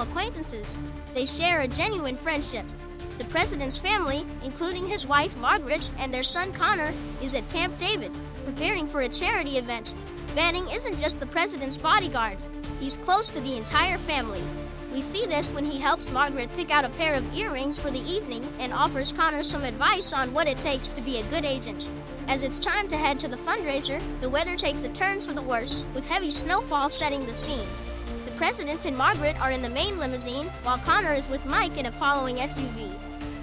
acquaintances. They share a genuine friendship. The president's family, including his wife Margaret and their son Connor, is at Camp David, preparing for a charity event. Banning isn't just the president's bodyguard. He's close to the entire family. We see this when he helps Margaret pick out a pair of earrings for the evening and offers Connor some advice on what it takes to be a good agent. As it's time to head to the fundraiser, the weather takes a turn for the worse, with heavy snowfall setting the scene. The president and Margaret are in the main limousine, while Connor is with Mike in a following SUV.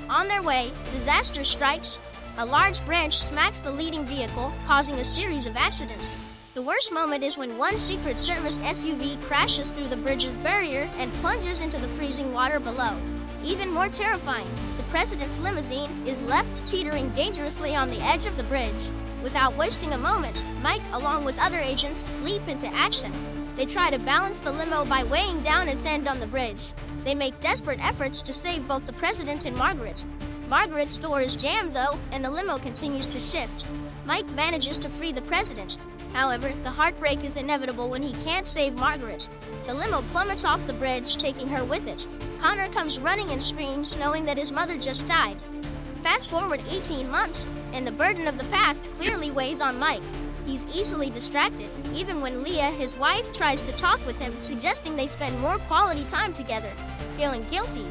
On their way, disaster strikes. A large branch smacks the leading vehicle, causing a series of accidents. The worst moment is when one Secret Service SUV crashes through the bridge's barrier and plunges into the freezing water below. Even more terrifying, the president's limousine is left teetering dangerously on the edge of the bridge. Without wasting a moment, Mike, along with other agents, leap into action. They try to balance the limo by weighing down its end on the bridge. They make desperate efforts to save both the president and Margaret. Margaret's door is jammed though, and the limo continues to shift. Mike manages to free the president. However, the heartbreak is inevitable when he can't save Margaret. The limo plummets off the bridge, taking her with it. Connor comes running and screams, knowing that his mother just died. Fast forward 18 months, and the burden of the past clearly weighs on Mike. He's easily distracted, even when Leah, his wife, tries to talk with him, suggesting they spend more quality time together. Feeling guilty,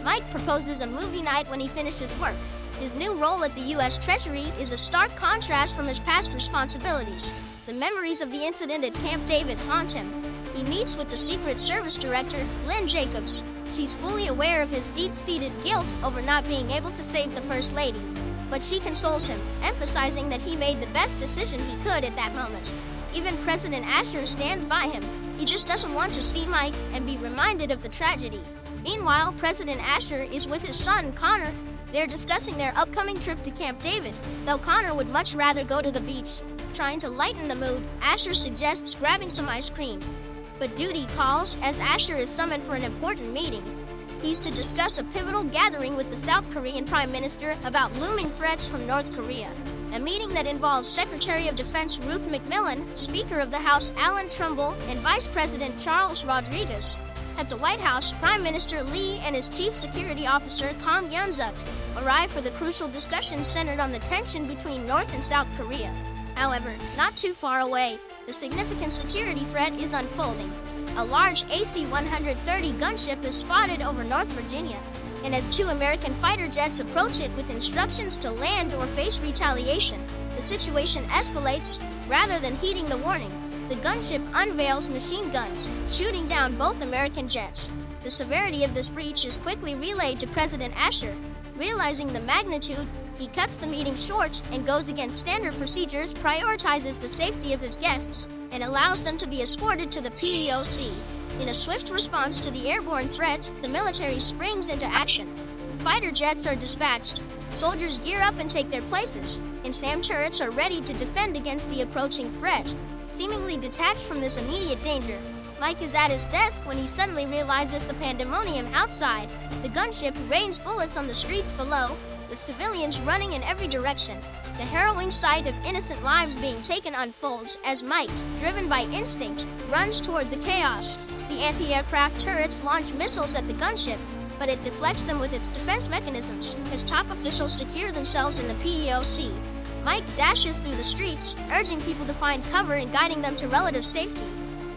Mike proposes a movie night when he finishes work. His new role at the U.S. Treasury is a stark contrast from his past responsibilities. The memories of the incident at Camp David haunt him. He meets with the Secret Service Director, Lynn Jacobs. She's fully aware of his deep-seated guilt over not being able to save the First Lady. But she consoles him, emphasizing that he made the best decision he could at that moment. Even President Asher stands by him. He just doesn't want to see Mike and be reminded of the tragedy. Meanwhile, President Asher is with his son, Connor. They're discussing their upcoming trip to Camp David, though Connor would much rather go to the beach. Trying to lighten the mood, Asher suggests grabbing some ice cream. But duty calls as Asher is summoned for an important meeting. He's to discuss a pivotal gathering with the South Korean Prime Minister about looming threats from North Korea. A meeting that involves Secretary of Defense Ruth McMillan, Speaker of the House Alan Trumbull, and Vice President Charles Rodriguez. At the White House, Prime Minister Lee and his Chief Security Officer Kang Yun-suk arrive for the crucial discussion centered on the tension between North and South Korea. However, not too far away, the significant security threat is unfolding. A large AC-130 gunship is spotted over North Virginia, and as two American fighter jets approach it with instructions to land or face retaliation, the situation escalates. Rather than heeding the warning, the gunship unveils machine guns, shooting down both American jets. The severity of this breach is quickly relayed to President Asher. Realizing the magnitude, he cuts the meeting short and goes against standard procedures, prioritizes the safety of his guests, and allows them to be escorted to the PEOC. In a swift response to the airborne threat, the military springs into action. Fighter jets are dispatched, soldiers gear up and take their places, and SAM turrets are ready to defend against the approaching threat. Seemingly detached from this immediate danger, Mike is at his desk when he suddenly realizes the pandemonium outside. The gunship rains bullets on the streets below, with civilians running in every direction. The harrowing sight of innocent lives being taken unfolds as Mike, driven by instinct, runs toward the chaos. The anti-aircraft turrets launch missiles at the gunship, but it deflects them with its defense mechanisms as top officials secure themselves in the PEOC. Mike dashes through the streets, urging people to find cover and guiding them to relative safety.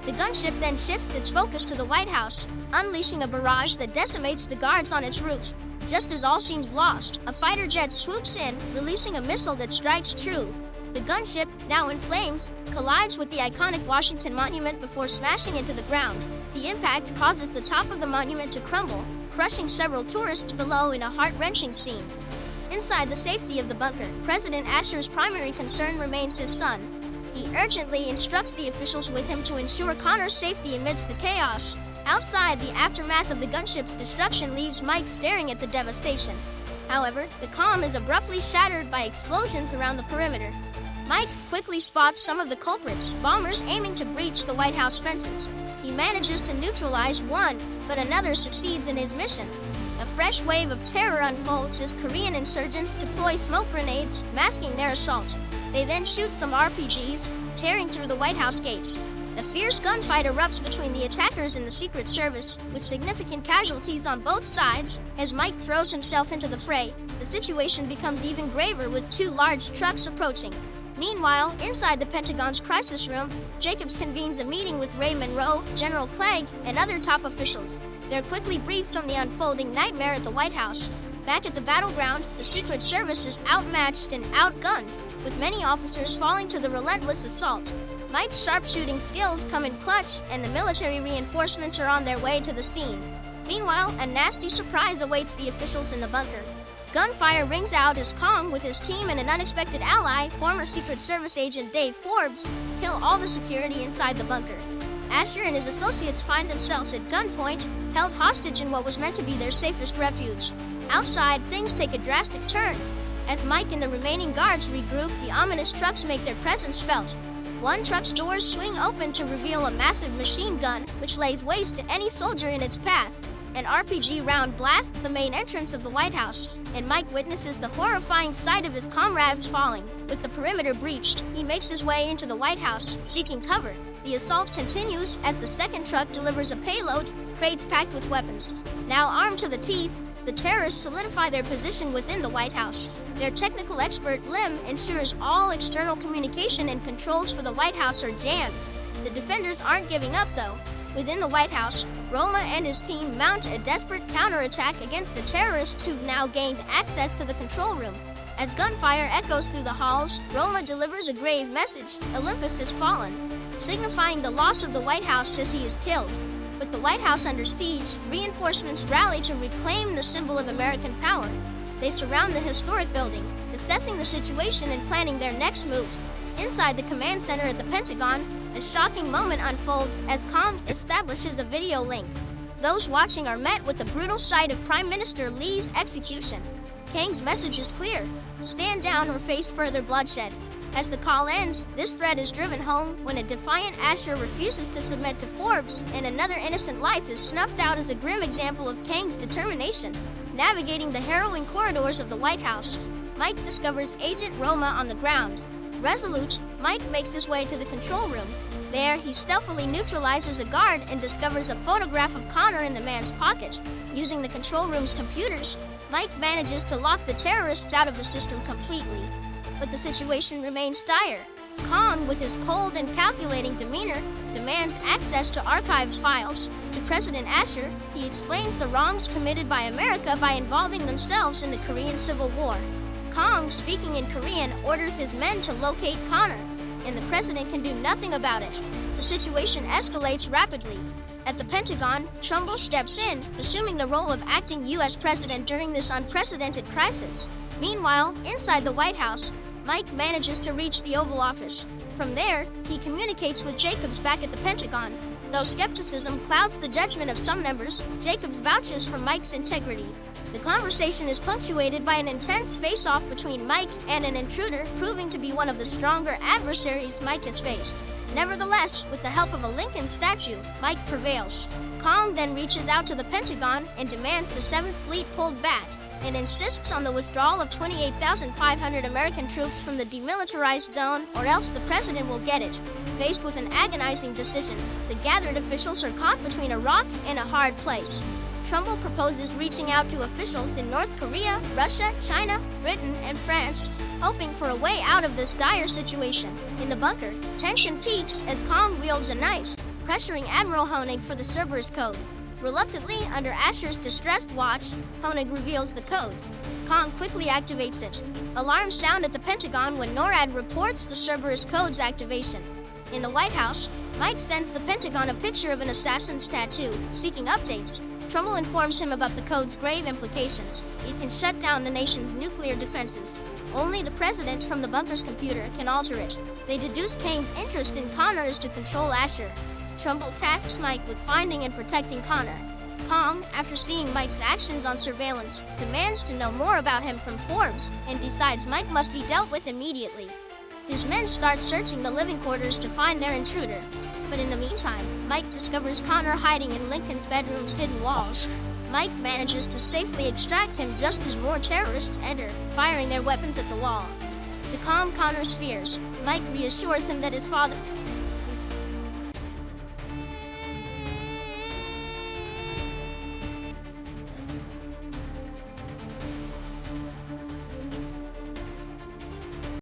The gunship then shifts its focus to the White House, unleashing a barrage that decimates the guards on its roof. Just as all seems lost, a fighter jet swoops in, releasing a missile that strikes true. The gunship, now in flames, collides with the iconic Washington Monument before smashing into the ground. The impact causes the top of the monument to crumble, crushing several tourists below in a heart-wrenching scene. Inside the safety of the bunker, President Asher's primary concern remains his son. He urgently instructs the officials with him to ensure Connor's safety amidst the chaos. Outside, the aftermath of the gunship's destruction leaves Mike staring at the devastation. However, the calm is abruptly shattered by explosions around the perimeter. Mike quickly spots some of the culprits, bombers aiming to breach the White House fences. He manages to neutralize one, but another succeeds in his mission. A fresh wave of terror unfolds as Korean insurgents deploy smoke grenades, masking their assault. They then shoot some RPGs, tearing through the White House gates. A fierce gunfight erupts between the attackers and the Secret Service, with significant casualties on both sides. As Mike throws himself into the fray, the situation becomes even graver with two large trucks approaching. Meanwhile, inside the Pentagon's crisis room, Jacobs convenes a meeting with Ray Monroe, General Clegg, and other top officials. They're quickly briefed on the unfolding nightmare at the White House. Back at the battleground, the Secret Service is outmatched and outgunned, with many officers falling to the relentless assault. Mike's sharpshooting skills come in clutch, and the military reinforcements are on their way to the scene. Meanwhile, a nasty surprise awaits the officials in the bunker. Gunfire rings out as Kong, with his team and an unexpected ally, former Secret Service agent Dave Forbes, kill all the security inside the bunker. Asher and his associates find themselves at gunpoint, held hostage in what was meant to be their safest refuge. Outside, things take a drastic turn. As Mike and the remaining guards regroup, the ominous trucks make their presence felt. One truck's doors swing open to reveal a massive machine gun, which lays waste to any soldier in its path. An RPG round blasts the main entrance of the White House, and Mike witnesses the horrifying sight of his comrades falling. With the perimeter breached, he makes his way into the White House, seeking cover. The assault continues as the second truck delivers a payload, crates packed with weapons. Now armed to the teeth, the terrorists solidify their position within the White House. Their technical expert, Lim, ensures all external communication and controls for the White House are jammed. The defenders aren't giving up, though. Within the White House, Roma and his team mount a desperate counterattack against the terrorists who've now gained access to the control room. As gunfire echoes through the halls, Roma delivers a grave message: Olympus has fallen, signifying the loss of the White House as he is killed. With the White House under siege, reinforcements rally to reclaim the symbol of American power. They surround the historic building, assessing the situation and planning their next move. Inside the command center at the Pentagon, a shocking moment unfolds as Kong establishes a video link. Those watching are met with the brutal sight of Prime Minister Lee's execution. Kang's message is clear: stand down or face further bloodshed. As the call ends, this threat is driven home when a defiant Asher refuses to submit to Forbes, and another innocent life is snuffed out as a grim example of Kang's determination. Navigating the harrowing corridors of the White House, Mike discovers Agent Roma on the ground. Resolute, Mike makes his way to the control room. There, he stealthily neutralizes a guard and discovers a photograph of Connor in the man's pocket. Using the control room's computers, Mike manages to lock the terrorists out of the system completely. But the situation remains dire. Kong, with his cold and calculating demeanor, demands access to archived files. To President Asher, he explains the wrongs committed by America by involving themselves in the Korean Civil War. Kong, speaking in Korean, orders his men to locate Connor, and the president can do nothing about it. The situation escalates rapidly. At the Pentagon, Trumbull steps in, assuming the role of acting U.S. president during this unprecedented crisis. Meanwhile, inside the White House, Mike manages to reach the Oval Office. From there, he communicates with Jacobs back at the Pentagon. Though skepticism clouds the judgment of some members, Jacobs vouches for Mike's integrity. The conversation is punctuated by an intense face-off between Mike and an intruder, proving to be one of the stronger adversaries Mike has faced. Nevertheless, with the help of a Lincoln statue, Mike prevails. Kong then reaches out to the Pentagon and demands the 7th Fleet pulled back, and insists on the withdrawal of 28,500 American troops from the demilitarized zone, or else the president will get it. Faced with an agonizing decision, the gathered officials are caught between a rock and a hard place. Trumbull proposes reaching out to officials in North Korea, Russia, China, Britain, and France, hoping for a way out of this dire situation. In the bunker, tension peaks as Kong wields a knife, pressuring Admiral Honig for the Cerberus code. Reluctantly, under Asher's distressed watch, Honig reveals the code. Kong quickly activates it. Alarms sound at the Pentagon when NORAD reports the Cerberus code's activation. In the White House, Mike sends the Pentagon a picture of an assassin's tattoo, seeking updates. Trumbull informs him about the code's grave implications. It can shut down the nation's nuclear defenses. Only the president from the bunker's computer can alter it. They deduce Kang's interest in Connor is to control Asher. Trumbull tasks Mike with finding and protecting Connor. Kong, after seeing Mike's actions on surveillance, demands to know more about him from Forbes, and decides Mike must be dealt with immediately. His men start searching the living quarters to find their intruder. But in the meantime, Mike discovers Connor hiding in Lincoln's bedroom's hidden walls. Mike manages to safely extract him just as more terrorists enter, firing their weapons at the wall. To calm Connor's fears, Mike reassures him that his father